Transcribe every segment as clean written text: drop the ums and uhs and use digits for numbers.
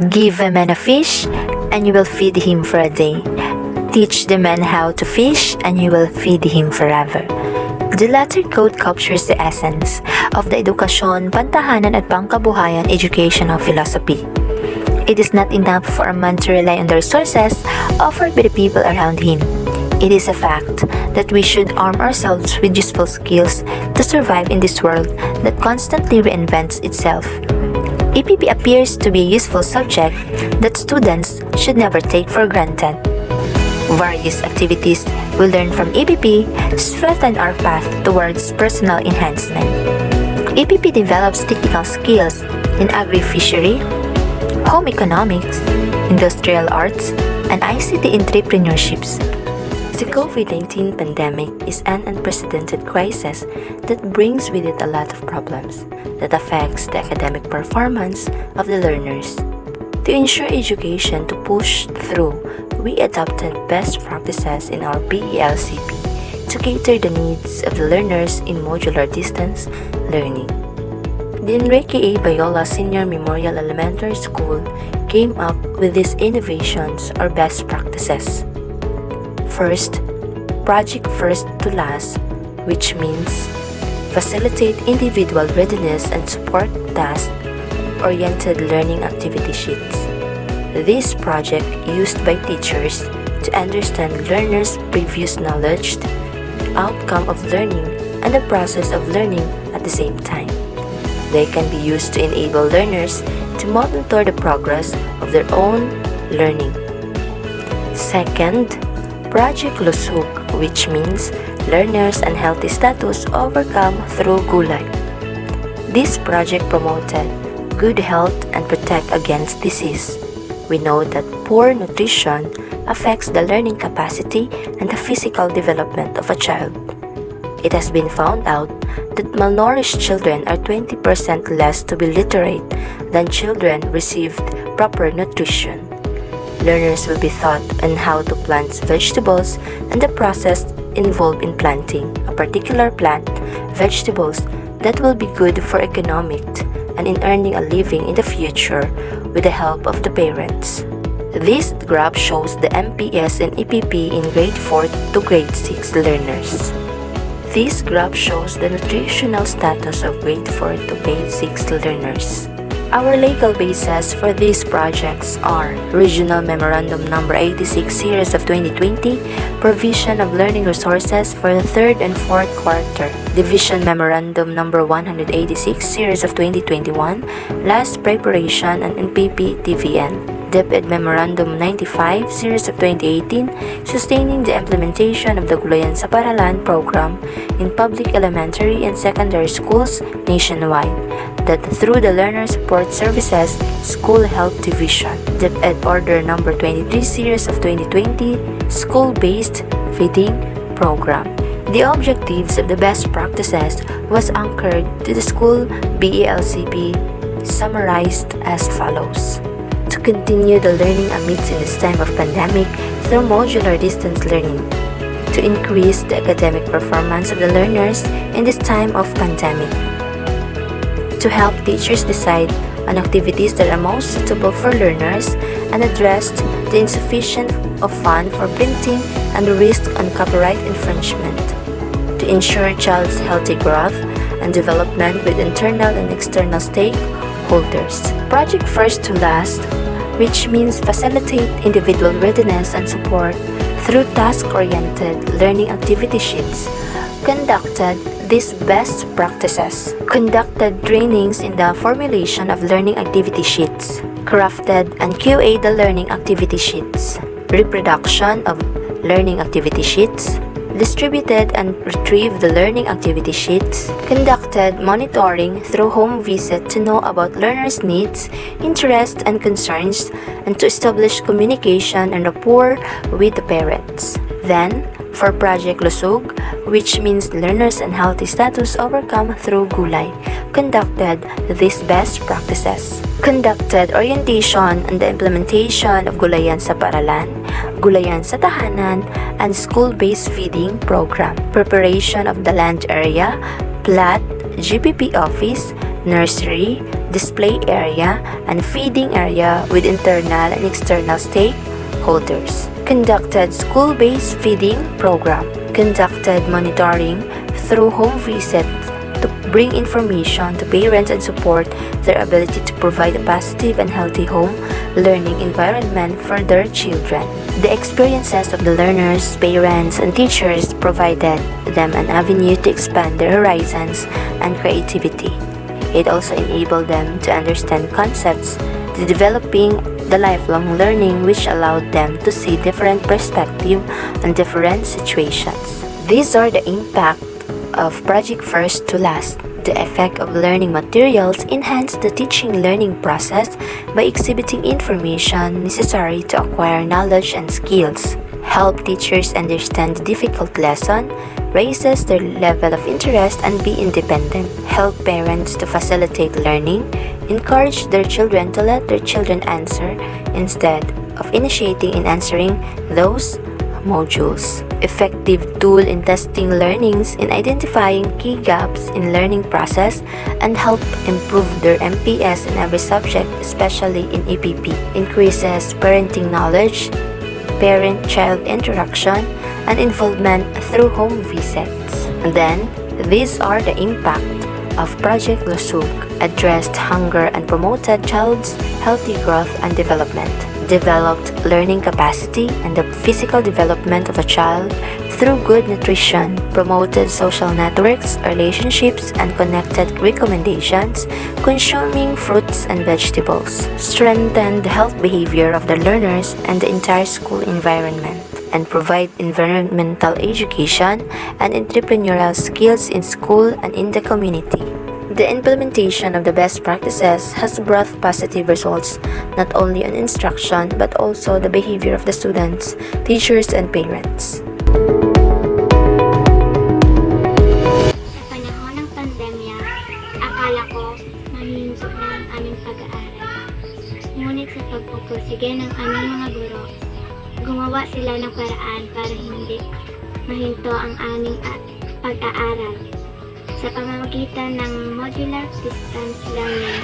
Give a man a fish, and you will feed him for a day. Teach the man how to fish, and you will feed him forever. The latter quote captures the essence of the edukasyon, pantahanan at pangkabuhayan educational philosophy. It is not enough for a man to rely on the resources offered by the people around him. It is a fact that we should arm ourselves with useful skills to survive in this world that constantly reinvents itself. EPP appears to be a useful subject that students should never take for granted. Various activities we learn from EPP strengthen our path towards personal enhancement. EPP develops technical skills in agri-fishery, home economics, industrial arts, and ICT entrepreneurships. The COVID-19 pandemic is an unprecedented crisis that brings with it a lot of problems that affects the academic performance of the learners. To ensure education to push through, we adopted best practices in our BELCP to cater the needs of the learners in modular distance learning. The Enrique A. Bayola Senior Memorial Elementary School came up with these innovations or best practices. First, project first to last, which means facilitate individual readiness and support task-oriented learning activity sheets. This project used by teachers to understand learners' previous knowledge, outcome of learning, and the process of learning at the same time. They can be used to enable learners to monitor the progress of their own learning. Second, Project Lusog, which means learners and healthy status overcome through gulay. This project promoted good health and protect against disease. We know that poor nutrition affects the learning capacity and the physical development of a child. It has been found out that malnourished children are 20% less to be literate than children received proper nutrition. Learners will be taught on how to plant vegetables and the process involved in planting a particular plant, vegetables that will be good for economic and in earning a living in the future with the help of the parents. This graph shows the MPS and EPP in grade 4 to grade 6 learners. This graph shows the nutritional status of grade 4 to grade 6 learners. Our legal basis for these projects are Regional Memorandum Number 86 Series of 2020, Provision of Learning Resources for the 3rd and 4th Quarter, Division Memorandum Number 186 Series of 2021, Last Preparation and NPP TVN. DepEd Memorandum 95 Series of 2018, Sustaining the Implementation of the Gulayan sa Paaralan Program in Public Elementary and Secondary Schools nationwide, that through the Learner Support Services School Health Division. DepEd Order Number 23 Series of 2020, School-Based Feeding Program. The objectives of the best practices was anchored to the school BELCP, summarized as follows. To continue the learning amidst in this time of pandemic through modular distance learning. To increase the academic performance of the learners in this time of pandemic. To help teachers decide on activities that are most suitable for learners and address the insufficient of fund for printing and the risk on copyright infringement. To ensure child's healthy growth and development with internal and external stakeholders. Project First to Last, which means facilitate individual readiness and support through task-oriented learning activity sheets. Conducted these best practices. Conducted trainings in the formulation of learning activity sheets. Crafted and QA the learning activity sheets. Reproduction of learning activity sheets. Distributed and retrieved the learning activity sheets, conducted monitoring through home visit to know about learners' needs, interests, and concerns, and to establish communication and rapport with the parents. Then, for Project Lusog, which means learners and healthy status overcome through gulay, conducted these best practices. Conducted orientation on the implementation of Gulayan sa Paaralan, Gulayan sa Tahanan, and School-Based Feeding Program. Preparation of the land area, plat, GPP office, nursery, display area, and feeding area with internal and external stakeholders. Conducted school-based feeding program. Conducted monitoring through home visits to bring information to parents and support their ability to provide a positive and healthy home learning environment for their children. The experiences of the learners, parents, and teachers provided them an avenue to expand their horizons and creativity. It also enabled them to understand concepts, developing the lifelong learning which allowed them to see different perspectives on different situations. These are the impact of Project First to Last. The effect of learning materials enhance the teaching learning process by exhibiting information necessary to acquire knowledge and skills, help teachers understand the difficult lesson, raises their level of interest and be independent, help parents to facilitate learning, encourage their children to let their children answer instead of initiating and answering those modules. Effective tool in testing learnings in identifying key gaps in learning process and help improve their MPS in every subject, especially in EPP. Increases parenting knowledge, parent-child interaction, and involvement through home visits. And then, these are the impact of Project Lusug. Addressed hunger and promoted child's healthy growth and development. Developed learning capacity and the physical development of a child through good nutrition, promoted social networks, relationships, and connected recommendations, consuming fruits and vegetables, strengthened the health behavior of the learners and the entire school environment, and provide environmental education and entrepreneurial skills in school and in the community. The implementation of the best practices has brought positive results not only on instruction but also the behavior of the students, teachers, and parents. Sa panahon ng pandemya, akala ko mahihinsok na ang aming pag-aaral. Ngunit sa pagpupursige ng aming mga guro, gumawa sila ng paraan para hindi mahinto ang aming pag-aaral. Sa pamamagitan ng modular distance learning.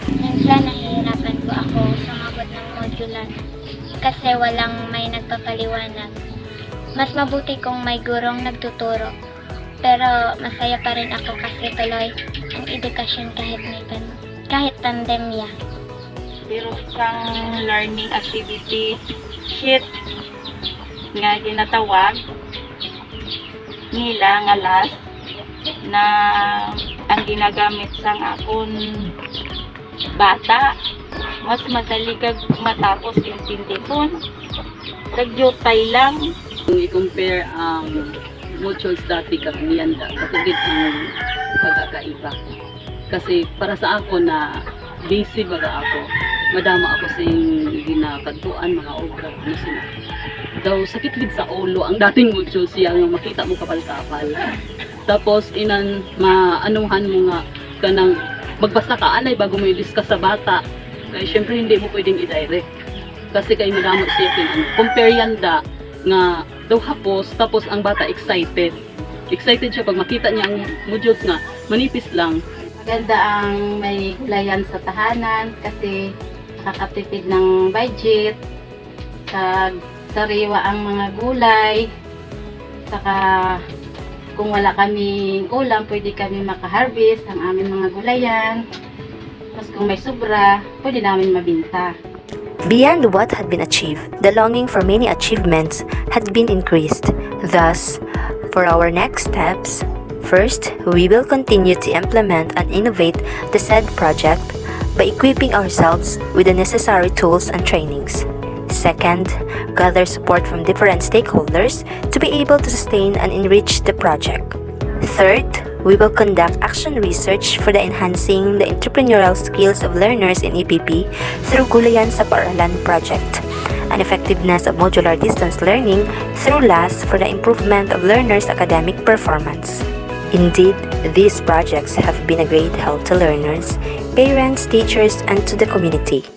Minsan nahihirapan po ako sumagot ng modular kasi walang may nagpapaliwanag. Mas mabuti kung may gurong nagtuturo, pero masaya pa rin ako kasi tuloy ang edukasyon kahit pandemya. Pero isang learning activity sheet nga ginatawag nila nga last na ang ginagamit sang akon bata mas madali kag matapos intindihon tagyutay lang kung i-compare ang modules dati kag niyanda katugid ang pagkakaiba kasi para sa ako na busy baga ako madama ako sing ginakadtuan mga obra ano sila daw sakit gid sa ulo ang dating modules siya nga makita mo kapal-kapal. Tapos inan maanuhan mo nga kanang magbasa ka anay bago mo i-discuss sa bata. Kaya syempre hindi mo pwedeng i-direct. Kasi kay madamot siya compare yanda nga daw hapos tapos ang bata excited. Excited siya pag makita niya ang modules nga manipis lang. Maganda ang may gulayan sa tahanan kasi nakakatipid ng budget. Sariwa ang mga gulay. Saka kung wala kaming ulam, pwede kami makaharvest ang aming mga gulayan. Tapos kung may sobra, pwede namin mabinta. Beyond what had been achieved, the longing for many achievements had been increased. Thus, for our next steps, first, we will continue to implement and innovate the said project by equipping ourselves with the necessary tools and trainings. Second, gather support from different stakeholders to be able to sustain and enrich the project. Third, we will conduct action research for the enhancing the entrepreneurial skills of learners in EPP through Gulayan sa Paaralan project, and effectiveness of modular distance learning through LAS for the improvement of learners' academic performance. Indeed, these projects have been a great help to learners, parents, teachers, and to the community.